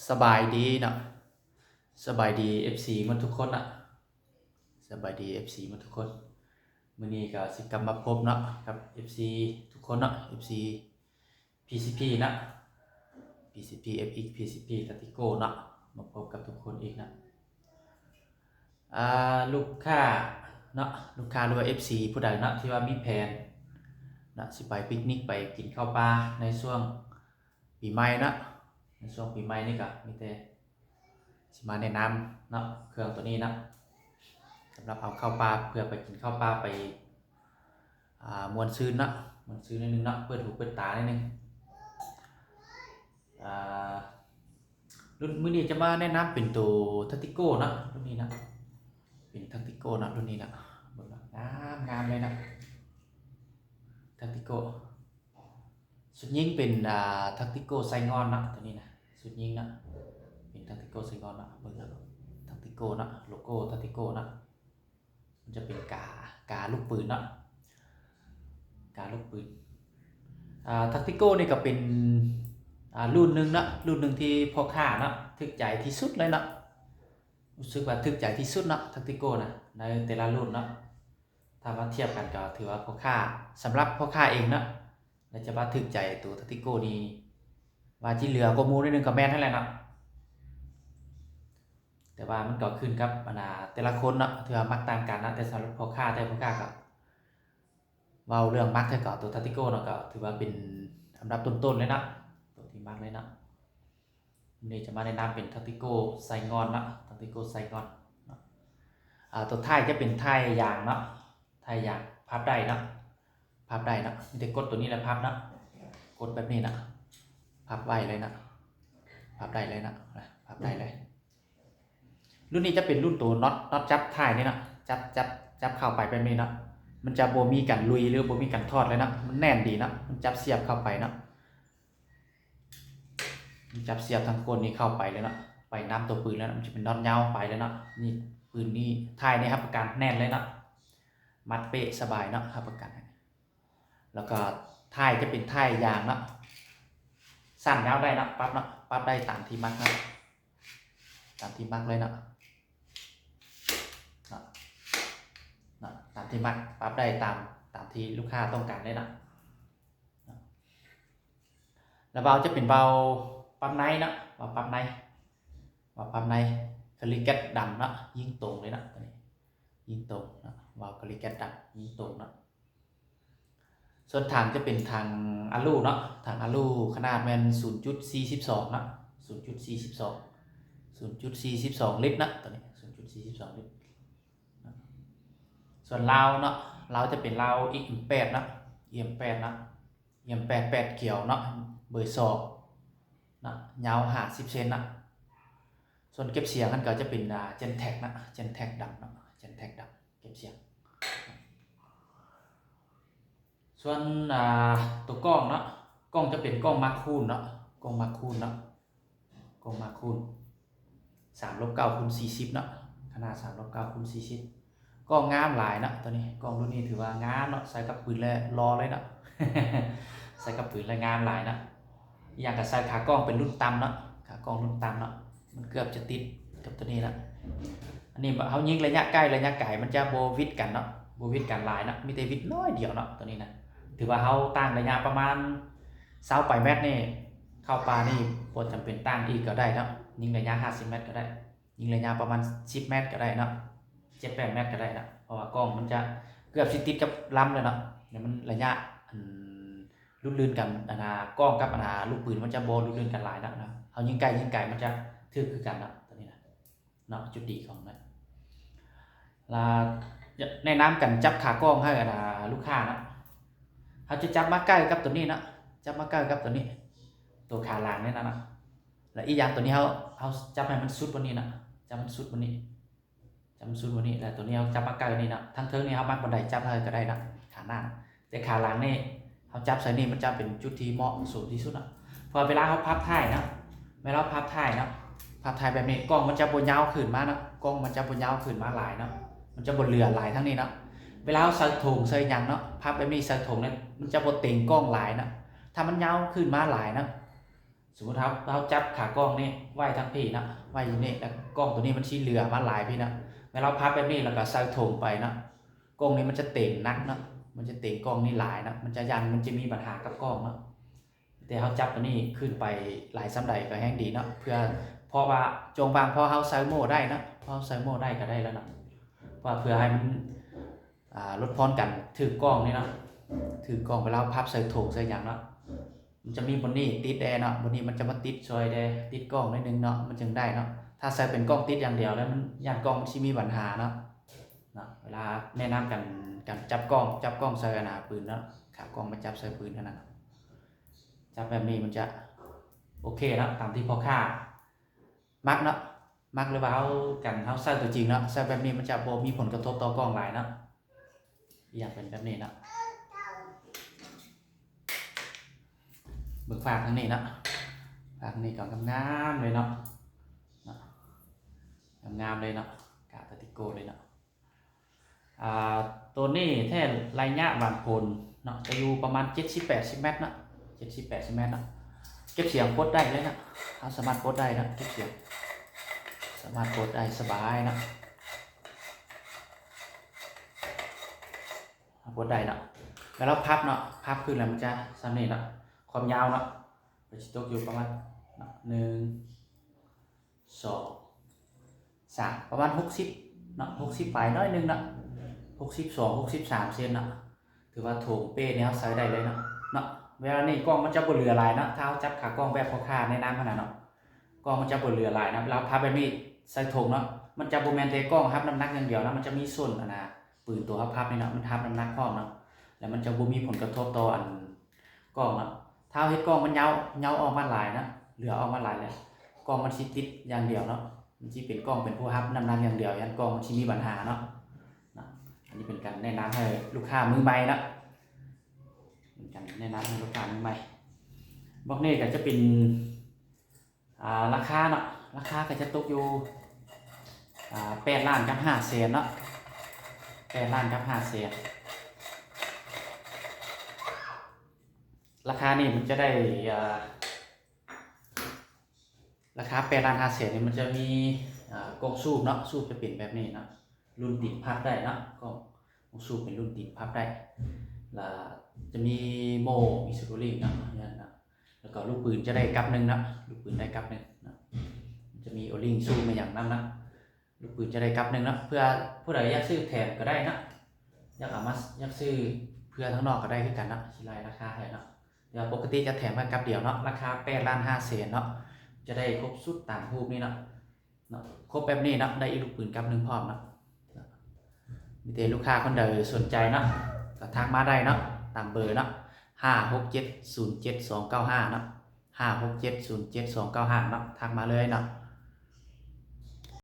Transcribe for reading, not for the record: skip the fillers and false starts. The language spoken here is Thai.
สบายดีเนาะสบายดี FC มันทุกคนอะสบายดี FC มันทุกคนมื้อนี้ก็สิกลับมาพบเนาะกับ FC ทุกคนเนาะ FC PCP นะ PCP FX PCP Tactical เนาะมาพบกับทุกคนอีกนะลูกค้าเนาะลูกค้าหรือว่า FC ผู้ใดเนาะที่ว่ามีแผนนะสิไปปิกนิกไปกินข้าวปลาในช่วงปีใหม่เนาะในช่วงปีใหม่นี่ก็มีแต่สิมาแนะนำเนาะเครื่องตัวนี้นะสำหรับเอาเข้าปลาเพื่อไปกินข้าวปลาไปมวนซื่นเนาะมวนซื่นนิดนึงเนาะเปิดหูเปิดตานิดนึงรุ่นมื้อนี้จะมาแนะนำเป็นตัวทัตติโก้นะรุ่นนี้นะเป็นทัตติโก้นะรุ่นนี้นะเบิ่งนะงามเลยนะทัตติโก้สุดยิ่งเป็นทัตติโก้ไซงอนนะตัวนี้นะสุดยิ่งนะเป็นทัตติโก้ไซงอนนะเบิ่งนะทัตติโก้นะโลโก้ทัตติโก้นะมันจะเป็นกาลูกปืนนะกาลูกปืนทัตติโก้นี่ก็เป็นรุ่นหนึ่งนะรุ่นหนึ่งที่พ่อค้านะทึกใจที่สุดเลยนะรู้สึกว่าทึกใจที่สุดนะทัตติโก้นะในแต่ละรุ่นนะถ้ามาเทียบกันก็ถือว่าพ่อค้าสำหรับพ่อค้าเองนะและจะว่าทึกใจตัวทัตติโก้นี่ว่าที่เหลือก็มูนิดนึงกับแม่นเท่าไหร่นะแต่ว่ามันก็ขึ้นกับแต่ละคนนะถือว่ามักต่างกันนะแต่สำหรับพ่อค้าก็เว้าเรื่องมักให้กับตัวทัตติโก้เนาะก็ถือว่าเป็นอันดับต้นๆเลยนะตัวที่มักเลยนะนี่จะมาแนะนำเป็นทัตติโก้ไซงอนนะทัตติโก้ไซงอนนะตัวท้ายจะเป็นท้ายยางเนาะท้ายยางพับได้นะพับได้นะมีแต่กดตัวนี้แหละพับนะกดแบบนี้นะพับไว้เลยนะพับได้เลยนะพับได้เลยรุ่นนี้จะเป็นรุ่นตัวน็อตจับท้ายนี่นะจับเข้าไปแบบนี้นะมันจะบ่มีกันลุยหรือบ่มีกันทอดเลยนะมันแน่นดีนะมันจับเสียบเข้าไปนะมันจับเสียบทางก้นนี้เข้าไปเลยนะไปน้ำตัวปืนแล้วนะมันจะเป็นน็อตยาวไปเลยนะนี่ปืนนี่ท้ายนี่ครับประกันแน่นเลยนะมัดเป๊ะสบายนะครับประกันแล้วก็ท้ายจะเป็นท้ายยางนะสั้นยาวได้นะปั๊บได้ตามที่มักนะตามที่มักเลยนะตามที่มักปั๊บได้ตามที่ลูกค้าต้องการเลยนะแล้วเบาจะเป็นเบาปั๊มในนะเบาปั๊มในคาลิเกตดำนะยิงตรงเลยนะตัวนี้ยิงตรงนะเบาคาลิเกตดำยิงตรงนะส่วนทางจะเป็นทางอะลูเนาะทางอะลูขนาดแมน 0.42 นะ 0.42 ลิตรนะตัวนี้ 0.42 ลิตรส่วนลาวเนาะลาวจะเป็นลาวอีก8นะEM8นะEM8 8เกี่ยวเนาะเบอร์2นะยาว50เซนนะส่วนเก็บเสียงกันก็จะเป็นGentek นะ Gentek ดำนะ Gentek ดำเก็บเสียงส่วนตัวกล้องเนาะกล้องจะเป็นกล้องมาคูนเนาะกล้องมาคูนเนาะกล้องมาคูน3/9x40เนาะขนาด3/9x40กล้องงามหลายนะตัวนี้กล้องรุ่นนี้ถือว่างามเนาะใส่กับปืนแล้วรอเลยนะ ใส่กับปืนแล้วงามหลายนะอย่างกับใส่ขากล้องเป็นรุ่นต่ำเนาะขากล้องรุ่นต่ำเนาะมันเกือบจะติดกับตัวนี้ละอันนี้เขายิงระยะใกล้ระยะไกลมันจะโบวิดกันเนาะโบวิดกันหลายนะมีแต่วิดน้อยเดียวเนาะตัวนี้นะถือว่าเขาตั้งระยะประมาณ20 เมตรนี่เข้าปลานี่บ่จำเป็นตั้งอีกก็ได้เนาะยิงระยะ50 เมตรก็ได้ยิงระยะประมาณ10 เมตรก็ได้เนาะ7-8 เมตรก็ได้นะเพราะว่ากล้องมันจะเกือบสิติดกับลำเลยเนาะเนี่ยมันระยะลุ่นลื่นกันกล้องกับลูกปืนมันจะโบลุ่นลื่นกันหลายนะเขายิงไกลมันจะทึกคือกันนะตัวนี้นะเนาะจุดดีของมันแนะนำกันจับขากล้องให้กับลูกค้านะเขาจะจับมาใกล้กับตัวนี้นะจับมาใกล้กับตัวนี้ตัวขาหลังนี่นะและอีกอย่างตัวนี้เขาจับให้มันสุดวันนี้นะจับมันสุดวันนี้แต่ตัวนี้เขาจับมาใกล้นี่นะทั้งเทิงนี่เขามักบันไดจับให้ก็ได้นะขาหน้าแต่ขาหลังนี่เขาจับใส่นี่มันจะเป็นจุดที่เหมาะสมที่สุดนะพอเวลาเขาพับถ่ายนะเวลาพับถ่ายแบบนี้กล้องมันจะบนยาวขึ้นมานะกล้องมันจะบนยาวขึ้นมาหลายนะมันจะบนเรือหลายทั้งนี้นะเวลาใส่ถุงใส่ยังเนาะพับแบบนี้ใส่ถุงเนี่ยมันจะบนเต็งกล้องหลายนะถ้ามันยาวขึ้นมาหลายนะ สมมติเราจับขากล้องนี่ไว้ทั้งพี่นะไว้อยู่นี่แล้วกล้องตัวนี้มันชี้เหลือมาหลายพี่นะเมื่อเราพับแบบนี้แล้วก็ใส่ถุงไปนะกล้องนี้มันจะเต่งนักนะมันจะเต่งกล้องนี่หลายนะมันจะยันมันจะมีปัญหากับกล้องนะแต่เขาจับตัวนี้ขึ้นไปหลายซ้ำใดก็แห้งดีนะเพื่อเพราะว่าจงบางพอเขาใส่โม่ได้นะพอใส่โม่ได้ก็ได้แล้วนะว่าเพื่อให้มันลดพรกันถือกล้องนี่นะถือกล้องไปแล้วพับใส่ถุงใส่อย่างนะมันจะมีบนนี้ติดแอร์เนาะบนนี้มันจะมาติดซอยแดติดกล้องนิดนึงเนาะมันจึงได้เนาะถ้าใส่เป็นกล้องติดอย่างเดียวแล้วมันย่านกล้องมันสิมีปัญหาเนาะเวลาแนะนำกันจับกล้องใส่หน้าปืนเนาะขากล้องมาจับใส่ปืนเท่านั้นจับแบบนี้มันจะโอเคเนาะตามที่พ่อค้ามักเนาะมักหรือว่าเขาใส่ตัวจริงเนาะใส่แบบนี้มันจะบ่มีผลกระทบต่อกล้องหลายเนาะอย่างเป็นแบบนี้เนาะเบิกฝากทางนี้นะฝากนี้ก่อนงามเลยเนาะงามเลยเนาะกาตาติโกเลยเนาะตัวนี้แท่ระยะบางคนเนาะจะอยู่ประมาณ70-80 เมตรนะ70-80 เมตรนะเก็บเสียงกดได้เลยนะเขาสามารถกดได้นะเก็บเสียงสามารถกดได้สบายนะกดได้เนาะแล้วพับเนาะพับขึ้นแล้วมันจะสำเร็จเนาะความยาวเนาะจะตกอยู่ประมาณ1 2 3ประมาณ60เนาะ60ปลายน้อยนึงเนาะ62-63 เซนเนาะถือว่าโถงเป้เนี่ยใส่ได้เลยเนาะเวลานี้กล้องมันจะบ่เหลือหลายเนาะถ้าเอาจับขากล้องแบบพ่อค้าในน้ำขนาดเนาะกล้องมันจะบ่เหลือหลายนะเวลาพับแบบนี้ใส่ถุงเนาะมันจะบ่แม่นแต่กล้องทับน้ำหนักอย่างเดียวนะมันจะมีส่วนปืนตัวพับนี่เนาะมันทับน้ำหนักพร้อมเนาะแล้วมันจะบ่มีผลกระทบต่อกล้องเนาะถ้าเฮ็ดกล้องมันเงาออกมาหลายนะเหลือออกมาหลายเลยกล้องมันสิติดอย่างเดียวเนาะมันสิเป็นกล้องเป็นผู้ทับน้ำหนักอย่างเดียวยันกล้องมันสิมีปัญหาเนาะอันนี้เป็นการแนะนำให้ลูกค้ามือใหม่นะเป็นการแนะนำให้ลูกค้ามือใหม่บอกนี่ก็จะเป็นราคาเนาะราคาก็จะตกอยู่8 ล้านกับ5 แสนเนาะ8 ล้านกับ5 แสนราคานี่มันจะได้ราคา8 ล้าน 5 แสนนี่มันจะมีกล่องสูบเนาะสูบจะเป็นแบบนี้เนาะรุ่นติดพับได้เนาะกล่องสูบเป็นรุ่นติดพับได้แล้วจะมีโมมีสกูลิ่งเนาะแล้วก็ลูกปืนจะได้กับนึงนะลูกปืนได้กับนึงนะจะมีโอลิงสู้มาอย่างนั้นนะลูกปืนจะได้กับนึงนะเพื่อผู้ใดอยากซื้อแถมก็ได้นะอยากซื้อเพื่อทั้งนอกก็ได้คือกันนะสิไลราคาให้เนาะเดี๋ยวปกติจะแถมมากับเดียวเนาะราคา8 ล้าน 5 แสนเนาะจะได้ครบสุดตามรูปนี้เนาะครบแบบนี้เนาะได้อีกลูกปืนกับนึงพร้อมเนาะมีแต่ลูกค้าคนใดสนใจเนาะก็ทักมาได้เนาะตามเบอร์เนาะ56707-295เนาะ56707-295เนาะทักมาเลยเนาะ